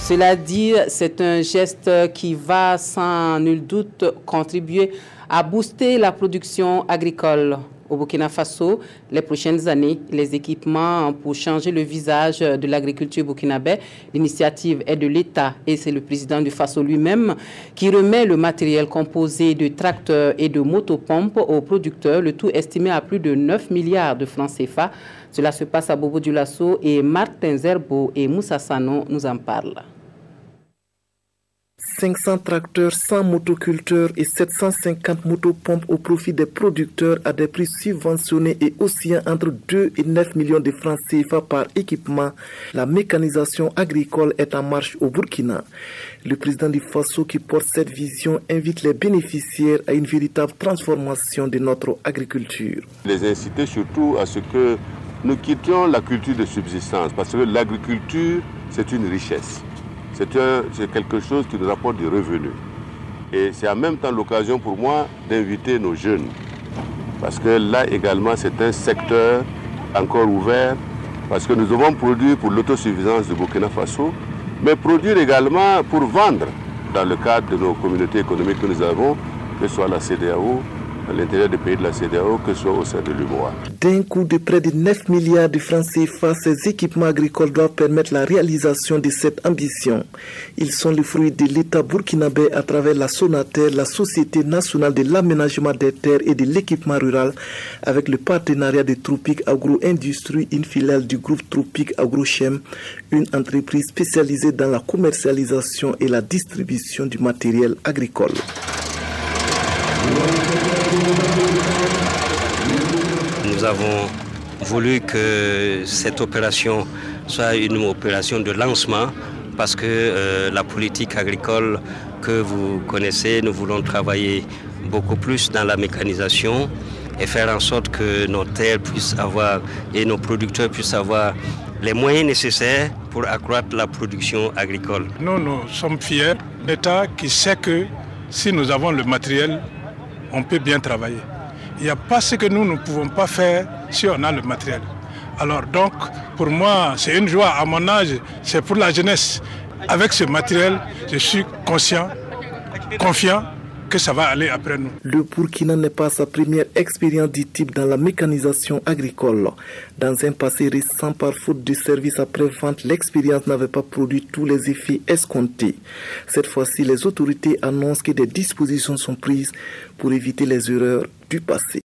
Cela dit, c'est un geste qui va sans nul doute contribuer à booster la production agricole. Au Burkina Faso, les prochaines années, les équipements pour changer le visage de l'agriculture burkinabé, l'initiative est de l'État et c'est le président du Faso lui-même qui remet le matériel composé de tracteurs et de motopompes aux producteurs, le tout estimé à plus de 9 milliards de francs CFA. Cela se passe à Bobo-Dioulasso et Martin Zerbo et Moussa Sano nous en parlent. 500 tracteurs, 100 motoculteurs et 750 motopompes au profit des producteurs à des prix subventionnés et oscillant entre 2 et 9 millions de francs CFA par équipement. La mécanisation agricole est en marche au Burkina. Le président du Faso qui porte cette vision invite les bénéficiaires à une véritable transformation de notre agriculture. Les inciter surtout à ce que nous quittions la culture de subsistance parce que l'agriculture, c'est une richesse. C'est quelque chose qui nous apporte des revenus. Et c'est en même temps l'occasion pour moi d'inviter nos jeunes. Parce que là également, c'est un secteur encore ouvert. Parce que nous devons produire pour l'autosuffisance du Burkina Faso, mais produire également pour vendre dans le cadre de nos communautés économiques que nous avons, que ce soit la CEDEAO, à l'intérieur des pays de la CEDEAO, que ce soit au sein de l'UMOA. D'un coût de près de 9 milliards de francs CFA, ces équipements agricoles doivent permettre la réalisation de cette ambition. Ils sont le fruit de l'État burkinabé à travers la SONATER, la Société nationale de l'aménagement des terres et de l'équipement rural, avec le partenariat de Tropic Agro-Industrie, une filiale du groupe Tropic Agrochem, une entreprise spécialisée dans la commercialisation et la distribution du matériel agricole. Nous avons voulu que cette opération soit une opération de lancement parce que la politique agricole que vous connaissez, nous voulons travailler beaucoup plus dans la mécanisation et faire en sorte que nos terres puissent avoir et nos producteurs puissent avoir les moyens nécessaires pour accroître la production agricole. Nous sommes fiers d'État qui sait que si nous avons le matériel, on peut bien travailler. Il n'y a pas ce que nous ne pouvons pas faire si on a le matériel. Alors donc, pour moi, c'est une joie. À mon âge, c'est pour la jeunesse. Avec ce matériel, je suis conscient, confiant que ça va aller après nous. Le Burkina n'est pas sa première expérience du type dans la mécanisation agricole. Dans un passé récent, par faute de services après-vente, l'expérience n'avait pas produit tous les effets escomptés. Cette fois-ci, les autorités annoncent que des dispositions sont prises pour éviter les erreurs du passé.